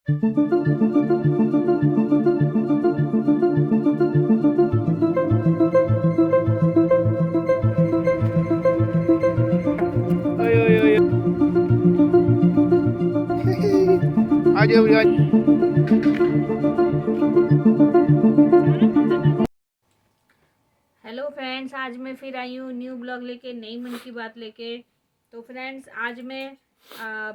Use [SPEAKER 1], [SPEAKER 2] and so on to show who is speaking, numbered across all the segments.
[SPEAKER 1] ओए ओए ओए आ जाओ यार।
[SPEAKER 2] हेलो फ्रेंड्स, आज मैं फिर आई हूँ न्यू ब्लॉग लेके, नई मन की बात लेके। तो फ्रेंड्स, आज मैं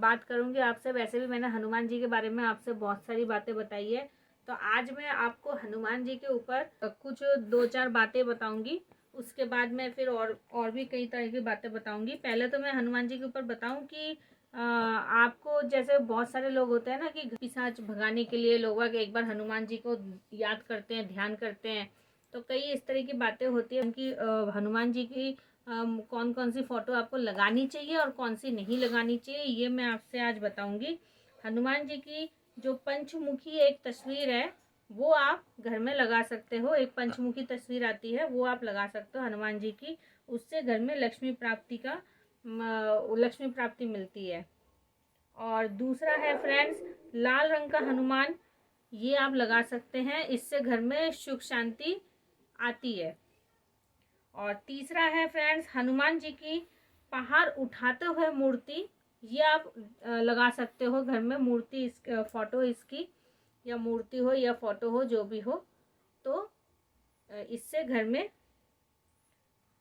[SPEAKER 2] बात करूँगी आपसे। वैसे भी मैंने हनुमान जी के बारे में आपसे बहुत सारी बातें बताई है, तो आज मैं आपको हनुमान जी के ऊपर कुछ दो चार बातें बताऊँगी। उसके बाद मैं फिर और भी कई तरह की बातें बताऊँगी। पहले तो मैं हनुमान जी के ऊपर बताऊँ कि आपको जैसे बहुत सारे लोग होते हैं ना कि पिशाच भगाने के लिए लोग एक बार हनुमान जी को याद करते हैं, ध्यान करते हैं। तो कई इस तरह की बातें होती हैं उनकी। हनुमान जी की कौन कौन सी फ़ोटो आपको लगानी चाहिए और कौन सी नहीं लगानी चाहिए, ये मैं आपसे आज बताऊंगी। हनुमान जी की जो पंचमुखी एक तस्वीर है, वो आप घर में लगा सकते हो। एक पंचमुखी तस्वीर आती है, वो आप लगा सकते हो हनुमान जी की। उससे घर में लक्ष्मी प्राप्ति मिलती है। और दूसरा है फ्रेंड्स, लाल रंग का हनुमान, ये आप लगा सकते हैं। इससे घर में सुख शांति आती है। और तीसरा है फ्रेंड्स, हनुमान जी की पहाड़ उठाते हुए मूर्ति, ये आप लगा सकते हो घर में। मूर्ति इस फोटो इसकी, या मूर्ति हो या फोटो हो, जो भी हो, तो इससे घर में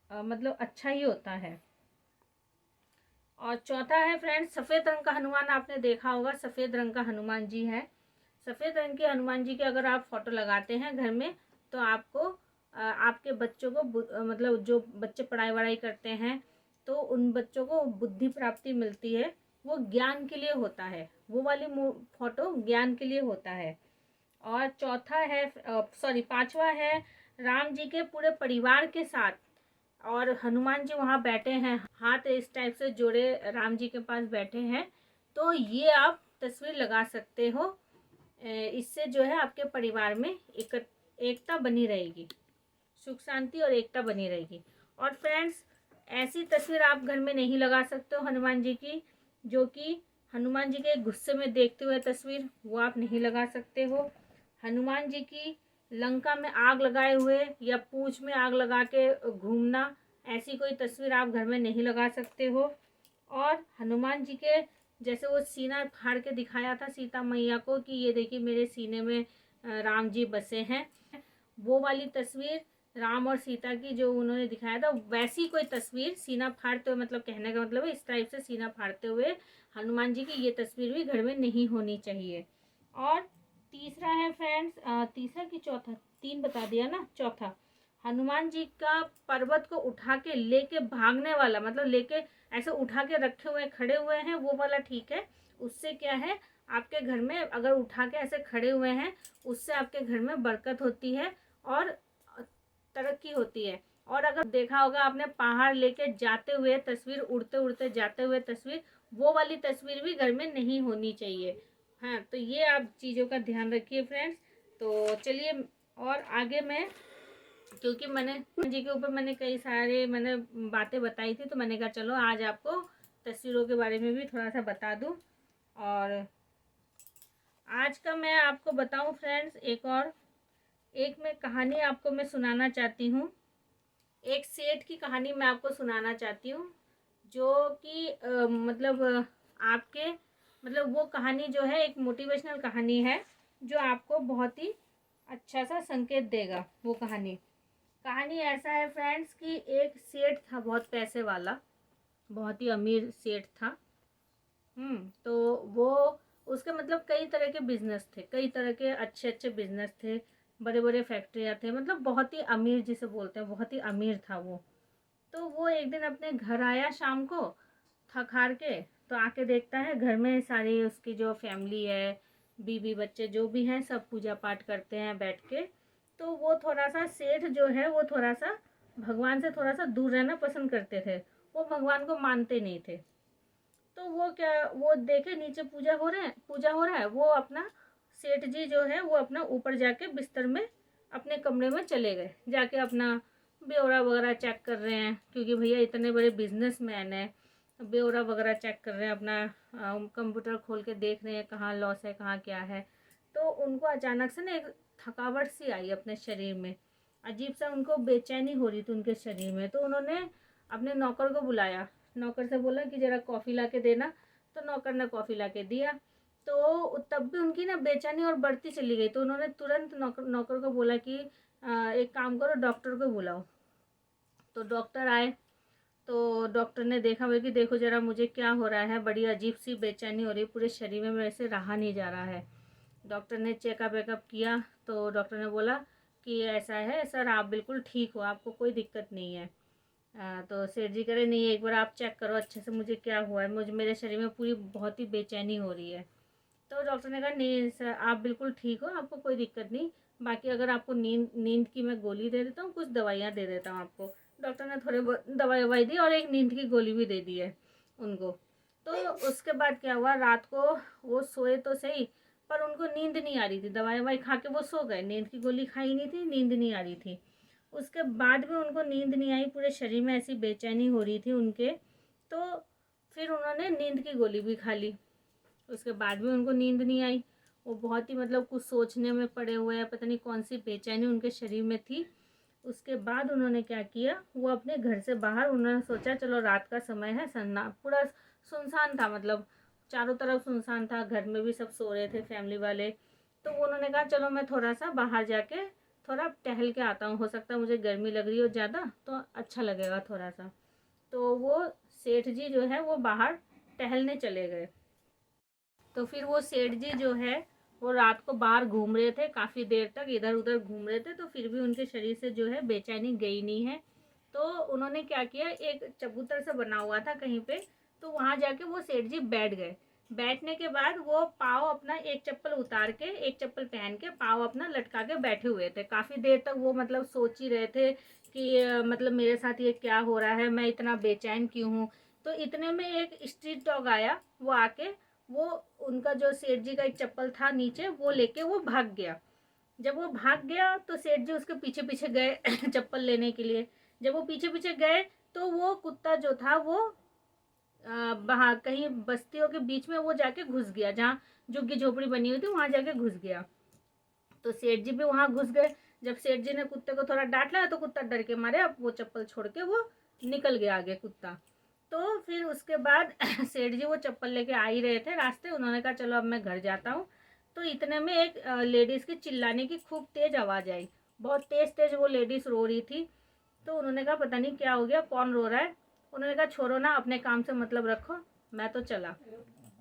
[SPEAKER 2] मतलब अच्छा ही होता है। और चौथा है फ्रेंड्स, सफ़ेद रंग का हनुमान, आपने देखा होगा सफ़ेद रंग का हनुमान जी है। सफ़ेद रंग के हनुमान जी के अगर आप फोटो लगाते हैं घर में, तो आपको आपके बच्चों को मतलब जो बच्चे पढ़ाई वढ़ाई करते हैं, तो उन बच्चों को बुद्धि प्राप्ति मिलती है। वो ज्ञान के लिए होता है, वो वाली फोटो ज्ञान के लिए होता है। और चौथा है सॉरी पांचवा है, राम जी के पूरे परिवार के साथ, और हनुमान जी वहाँ बैठे हैं, हाथ इस टाइप से जोड़े राम जी के पास बैठे हैं। तो ये आप तस्वीर लगा सकते हो। इससे जो है आपके परिवार में एकता बनी रहेगी, सुख शांति और एकता बनी रहेगी। और फ्रेंड्स, ऐसी तस्वीर आप घर में नहीं लगा सकते हो हनुमान जी की, जो कि हनुमान जी के गुस्से में देखते हुए तस्वीर, वो आप नहीं लगा सकते हो। हनुमान जी की लंका में आग लगाए हुए या पूंछ में आग लगा के घूमना, ऐसी कोई तस्वीर आप घर में नहीं लगा सकते हो। और हनुमान जी के जैसे वो सीना फाड़ के दिखाया था सीता मैया को कि ये देखिए मेरे सीने में राम जी बसे हैं, वो वाली तस्वीर राम और सीता की जो उन्होंने दिखाया था, वैसी कोई तस्वीर सीना फाड़ते हुए, मतलब कहने का मतलब है इस टाइप से सीना फाड़ते हुए हनुमान जी की ये तस्वीर भी घर में नहीं होनी चाहिए। और तीसरा है फ्रेंड्स, तीसरा कि चौथा, तीन बता दिया ना, चौथा, हनुमान जी का पर्वत को उठा के लेके भागने वाला, मतलब लेके ऐसे उठा के रखे हुए खड़े हुए हैं, वो वाला ठीक है। उससे क्या है, आपके घर में अगर उठा के ऐसे खड़े हुए हैं, उससे आपके घर में बरकत होती है और तरक्की होती है। और अगर देखा होगा आपने पहाड़ लेके जाते हुए तस्वीर, उड़ते उड़ते जाते हुए तस्वीर, वो वाली तस्वीर भी घर में नहीं होनी चाहिए। हाँ, तो ये आप चीज़ों का ध्यान रखिए फ्रेंड्स। तो चलिए, और आगे मैं, क्योंकि मैंने जी के ऊपर मैंने कई सारे मैंने बातें बताई थी, तो मैंने कहा चलो आज आपको तस्वीरों के बारे में भी थोड़ा सा बता दूं। और आज का मैं आपको बताऊं फ्रेंड्स, एक मैं कहानी आपको मैं सुनाना चाहती हूँ। एक सेठ की कहानी मैं आपको सुनाना चाहती हूँ, जो कि मतलब आपके मतलब वो कहानी जो है एक मोटिवेशनल कहानी है, जो आपको बहुत ही अच्छा सा संकेत देगा। वो कहानी कहानी ऐसा है फ्रेंड्स कि एक सेठ था, बहुत पैसे वाला, बहुत ही अमीर सेठ था। तो वो, उसके मतलब कई तरह के बिजनेस थे, कई तरह के अच्छे अच्छे बिजनेस थे, बड़े बड़े फैक्ट्रियाँ थे, मतलब बहुत ही अमीर जिसे बोलते हैं, बहुत ही अमीर था वो। तो वो एक दिन अपने घर आया शाम को, थक हार के। तो आके देखता है घर में सारी उसकी जो फैमिली है, बीवी बच्चे जो भी हैं, सब पूजा पाठ करते हैं बैठ के। तो वो थोड़ा सा सेठ जो है, वो थोड़ा सा भगवान से थोड़ा सा दूर रहना पसंद करते थे। वो भगवान को मानते नहीं थे। तो वो क्या, वो देखे नीचे पूजा हो रहा है, वो अपना सेठ जी जो है वो अपना ऊपर जाके बिस्तर में अपने कमरे में चले गए, जाके अपना ब्यौरा वगैरह चेक कर रहे हैं, क्योंकि भैया इतने बड़े बिजनेसमैन है, ब्यौरा वगैरह चेक कर रहे हैं, अपना कंप्यूटर खोल के देख रहे हैं कहाँ लॉस है कहाँ क्या है। तो उनको अचानक से ना एक थकावट सी आई अपने शरीर में, अजीब सा उनको बेचैनी हो रही थी उनके शरीर में। तो उन्होंने अपने नौकर को बुलाया, नौकर से बोला कि ज़रा कॉफ़ी ला के देना। तो नौकर ने कॉफ़ी ला के दिया। तो तब भी उनकी ना बेचैनी और बढ़ती चली गई। तो उन्होंने तुरंत नौकर को बोला कि एक काम करो, डॉक्टर को बुलाओ। तो डॉक्टर आए। तो डॉक्टर ने देखा बोले कि देखो ज़रा मुझे क्या हो रहा है, बड़ी अजीब सी बेचैनी हो रही है, पूरे शरीर में मेरे से रहा नहीं जा रहा है। डॉक्टर ने चेकअप वेकअप किया तो डॉक्टर ने बोला कि ऐसा है सर, आप बिल्कुल ठीक हो, आपको कोई दिक्कत नहीं है। तो सेठ जी कह रहे नहीं, एक बार आप चेक करो अच्छे से मुझे क्या हुआ है, मुझे मेरे शरीर में पूरी बहुत ही बेचैनी हो रही है। तो डॉक्टर ने कहा नहीं सर, आप बिल्कुल ठीक हो, आपको कोई दिक्कत नहीं। बाकी अगर आपको नींद नींद की मैं गोली दे देता हूँ, कुछ दवाइयाँ दे देता हूँ आपको। डॉक्टर ने थोड़े बहुत दवाई ववाई दी और एक नींद की गोली भी दे दी है उनको। तो उसके बाद क्या हुआ, रात को वो सोए तो सही, पर उनको नींद नहीं आ रही थी। दवाई ववाई खा के वो सो गए, नींद की गोली खाई नहीं थी, नींद नहीं आ रही थी। उसके बाद भी उनको नींद नहीं आई, पूरे शरीर में ऐसी बेचैनी हो रही थी उनके। तो फिर उन्होंने नींद की गोली भी खा ली, उसके बाद भी उनको नींद नहीं आई। वो बहुत ही मतलब कुछ सोचने में पड़े हुए हैं, पता नहीं कौन सी बेचैनी उनके शरीर में थी। उसके बाद उन्होंने क्या किया, वो अपने घर से बाहर, उन्होंने सोचा चलो रात का समय है, सन्ना पूरा सुनसान था, मतलब चारों तरफ सुनसान था, घर में भी सब सो रहे थे फैमिली वाले। तो उन्होंने कहा चलो मैं थोड़ा सा बाहर जाके थोड़ा टहल के आता हूँ, हो सकता है मुझे गर्मी लग रही हो ज़्यादा तो अच्छा लगेगा थोड़ा सा। तो वो सेठ जी जो है वो बाहर टहलने चले गए। तो फिर वो सेठ जी जो है वो रात को बाहर घूम रहे थे, काफ़ी देर तक इधर उधर घूम रहे थे। तो फिर भी उनके शरीर से जो है बेचैनी गई नहीं है। तो उन्होंने क्या किया, एक चबूतर से बना हुआ था कहीं पे, तो वहाँ जाके वो सेठ जी बैठ गए। बैठने के बाद वो पाँव अपना, एक चप्पल उतार के एक चप्पल पहन के पाँव अपना लटका के बैठे हुए थे। काफ़ी देर तक वो मतलब सोच ही रहे थे कि मतलब मेरे साथ ये क्या हो रहा है, मैं इतना बेचैन क्यों हूँ। तो इतने में एक स्ट्रीट डॉग आया, वो आके वो उनका जो सेठ जी का एक चप्पल था नीचे, वो लेके वो भाग गया। जब वो भाग गया तो सेठ जी उसके पीछे पीछे गए चप्पल लेने के लिए। जब वो पीछे पीछे गए तो वो कुत्ता जो था वो बाहर कहीं बस्तियों के बीच में वो जाके घुस गया, जहाँ झुग्गी झोपड़ी बनी हुई थी वहां जाके घुस गया। तो सेठ जी भी वहां घुस गए। जब सेठ जी ने कुत्ते को थोड़ा डांट लिया तो कुत्ता डर के मारे अब वो चप्पल छोड़ के वो निकल गया आगे कुत्ता। तो फिर उसके बाद सेठ जी वो चप्पल लेके आ ही रहे थे रास्ते, उन्होंने कहा चलो अब मैं घर जाता हूँ। तो इतने में एक लेडीज़ की चिल्लाने की खूब तेज़ आवाज़ आई, बहुत तेज़ तेज़ वो लेडीज़ रो रही थी। तो उन्होंने कहा पता नहीं क्या हो गया, कौन रो रहा है। उन्होंने कहा छोड़ो ना, अपने काम से मतलब रखो, मैं तो चला,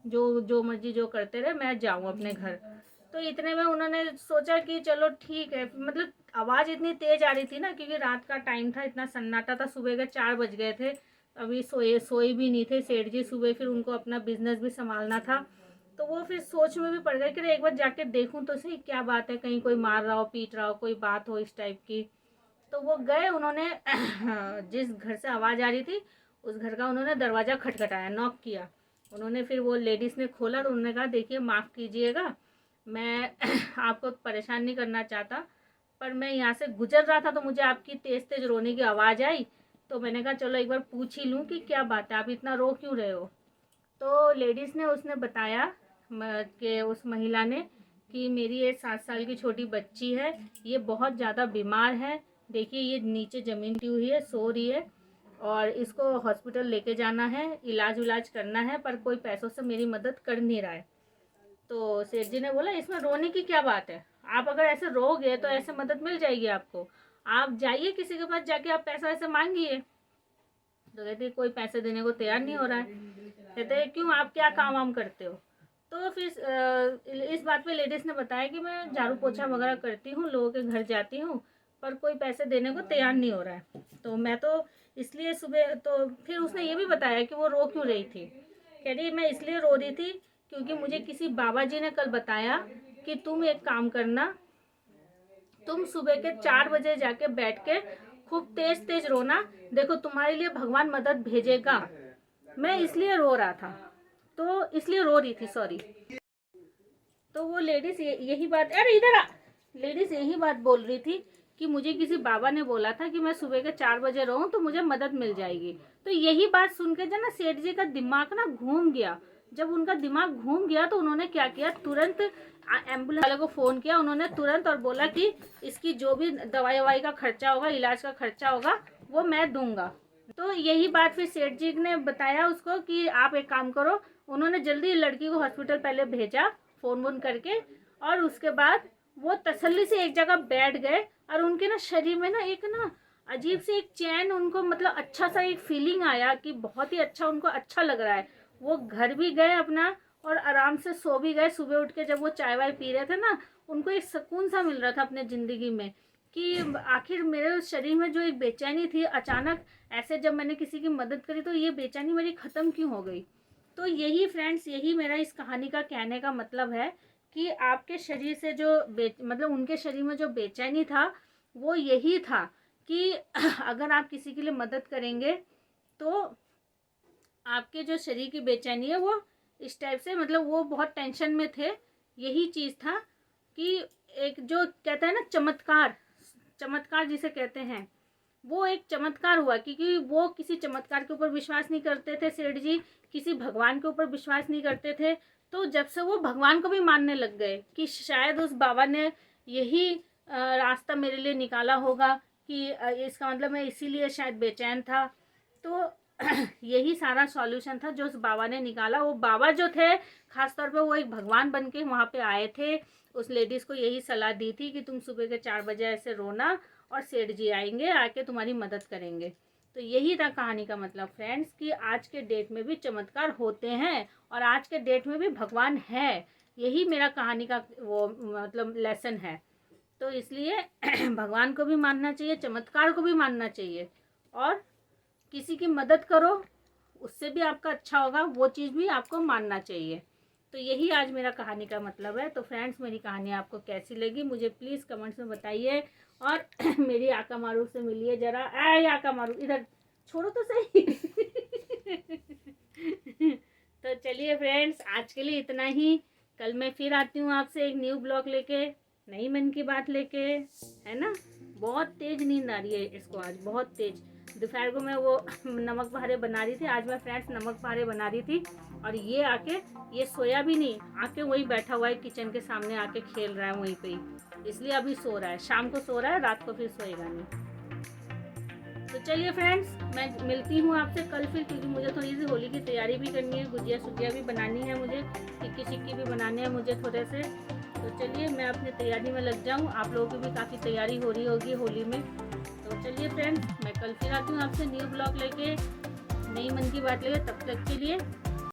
[SPEAKER 2] जो जो मर्जी जो करते रहे, मैं जाऊँ अपने घर। तो इतने में उन्होंने सोचा कि चलो ठीक है, मतलब आवाज़ इतनी तेज़ आ रही थी ना, क्योंकि रात का टाइम था, इतना सन्नाटा था, सुबह के 4 बज गए थे। अभी सोए भी नहीं थे सेठ जी, सुबह फिर उनको अपना बिजनेस भी संभालना था। तो वो फिर सोच में भी पड़ गए कि एक बार जाके देखूं तो सही क्या बात है, कहीं कोई मार रहा हो पीट रहा हो, कोई बात हो इस टाइप की। तो वो गए, उन्होंने जिस घर से आवाज़ आ रही थी उस घर का उन्होंने दरवाज़ा खटखटाया, नॉक किया। उन्होंने फिर वो लेडीज़ ने खोला तो उन्होंने कहा देखिए माफ़ कीजिएगा, मैं आपको परेशान नहीं करना चाहता, पर मैं यहाँ से गुजर रहा था तो मुझे आपकी तेज़ तेज़ रोने की आवाज़ आई। तो मैंने कहा चलो एक बार पूछ ही लूँ कि क्या बात है, आप इतना रो क्यों रहे हो। तो लेडीज़ ने उसने बताया कि उस महिला ने कि मेरी ये 7 साल की छोटी बच्ची है, ये बहुत ज़्यादा बीमार है, देखिए ये नीचे ज़मीन टी हुई है, सो रही है, और इसको हॉस्पिटल लेके जाना है, इलाज विलाज करना है, पर कोई पैसों से मेरी मदद कर नहीं रहा है। तो सेठ जी ने बोला इसमें रोने की क्या बात है, आप अगर ऐसे रोगे तो ऐसे मदद मिल जाएगी आपको, आप जाइए किसी के पास जाके आप पैसा वैसे मांगिए। तो कहती कोई पैसे देने को तैयार नहीं हो रहा है। कहते क्यों, आप क्या काम वाम करते हो। तो फिर इस बात पे लेडीज़ ने बताया कि मैं झाड़ू पोछा वगैरह करती हूँ, लोगों के घर जाती हूँ, पर कोई पैसे देने को तैयार नहीं हो रहा है, तो मैं तो इसलिए सुबह। तो फिर उसने ये भी बताया कि वो रो क्यों रही थी। कह रही मैं इसलिए रो रही थी क्योंकि मुझे किसी बाबा जी ने कल बताया कि तुम एक काम करना, तुम सुबह के 4 बजे जाके बैठ के खूब तेज तेज रोना, देखो तुम्हारे लिए भगवान मदद भेजेगा। मैं इसलिए रो रहा था, तो इसलिए रो रही थी, सॉरी। तो वो लेडीज यही बात, अरे इधर आ, लेडीज यही बात बोल रही थी कि मुझे किसी बाबा ने बोला था कि मैं सुबह के 4 बजे रहूं तो मुझे मदद मिल जाएगी। तो यही बात सुन के जो ना सेठ जी का दिमाग ना घूम गया। जब उनका दिमाग घूम गया तो उन्होंने क्या किया, तुरंत एम्बुलेंस वाले को फ़ोन किया उन्होंने तुरंत, और बोला कि इसकी जो भी दवाई ववाई का खर्चा होगा, इलाज का खर्चा होगा, वो मैं दूंगा। तो यही बात फिर सेठ जी ने बताया उसको कि आप एक काम करो। उन्होंने जल्दी लड़की को हॉस्पिटल पहले भेजा फ़ोन वोन करके, और उसके बाद वो तसल्ली से एक जगह बैठ गए, और उनके ना शरीर में ना एक ना अजीब से एक चैन, उनको मतलब अच्छा सा एक फीलिंग आया कि बहुत ही अच्छा, उनको अच्छा लग रहा है। वो घर भी गए अपना और आराम से सो भी गए। सुबह उठ के जब वो चाय वाय पी रहे थे ना, उनको एक सुकून सा मिल रहा था अपने ज़िंदगी में कि आखिर मेरे शरीर में जो एक बेचैनी थी, अचानक ऐसे जब मैंने किसी की मदद करी तो ये बेचैनी मेरी ख़त्म क्यों हो गई। तो यही फ्रेंड्स, यही मेरा इस कहानी का कहने का मतलब है कि आपके शरीर से जो मतलब उनके शरीर में जो बेचैनी था वो यही था कि अगर आप किसी के लिए मदद करेंगे तो आपके जो शरीर की बेचैनी है वो इस टाइप से, मतलब वो बहुत टेंशन में थे। यही चीज़ था कि एक जो कहते हैं ना चमत्कार, चमत्कार जिसे कहते हैं, वो एक चमत्कार हुआ क्योंकि वो किसी चमत्कार के ऊपर विश्वास नहीं करते थे सेठ जी, किसी भगवान के ऊपर विश्वास नहीं करते थे। तो जब से वो भगवान को भी मानने लग गए कि शायद उस बाबा ने यही रास्ता मेरे लिए निकाला होगा कि इसका मतलब मैं इसीलिए शायद बेचैन था। तो यही सारा सॉल्यूशन था जो उस बाबा ने निकाला। वो बाबा जो थे खास तौर पे वो एक भगवान बन के वहाँ पे आए थे। उस लेडीज़ को यही सलाह दी थी कि तुम सुबह के 4 बजे ऐसे रोना और सेठ जी आएंगे, आके तुम्हारी मदद करेंगे। तो यही था कहानी का मतलब फ्रेंड्स कि आज के डेट में भी चमत्कार होते हैं और आज के डेट में भी भगवान है। यही मेरा कहानी का वो मतलब लेसन है। तो इसलिए भगवान को भी मानना चाहिए, चमत्कार को भी मानना चाहिए, और किसी की मदद करो उससे भी आपका अच्छा होगा, वो चीज़ भी आपको मानना चाहिए। तो यही आज मेरा कहानी का मतलब है। तो फ्रेंड्स, मेरी कहानी आपको कैसी लगी मुझे प्लीज़ कमेंट्स में बताइए, और मेरी आका मारू से मिलिए ज़रा। आका मारू इधर छोड़ो तो सही। तो चलिए फ्रेंड्स, आज के लिए इतना ही। कल मैं फिर आती हूँ आपसे एक न्यू ब्लॉग लेके, नई मन की बात लेके, है ना। बहुत तेज़ नींद आ रही है इसको आज, बहुत तेज़। दोपहर को मैं वो नमक बहारे बना रही थी, आज मैं फ्रेंड्स नमक बहारे बना रही थी, और ये आके ये सोया भी नहीं, आके वही बैठा हुआ है किचन के सामने, आके खेल रहा है वहीं पे ही, इसलिए अभी सो रहा है। शाम को सो रहा है, रात को फिर सोएगा नहीं। तो चलिए फ्रेंड्स, मैं मिलती हूँ आपसे कल फिर, क्योंकि मुझे थोड़ी सी होली की तैयारी भी करनी है, गुजिया सुजिया भी बनानी है मुझे, टिक्की चिक्की भी बनाने हैं मुझे थोड़े से। तो चलिए मैं अपनी तैयारी में लग जाऊँ, आप लोगों की भी काफ़ी तैयारी हो रही होगी होली में। तो चलिए फ्रेंड्स, मैं कल फिर आती हूँ आपसे न्यू ब्लॉग लेके, नई मन की बात लेके। तब तक के लिए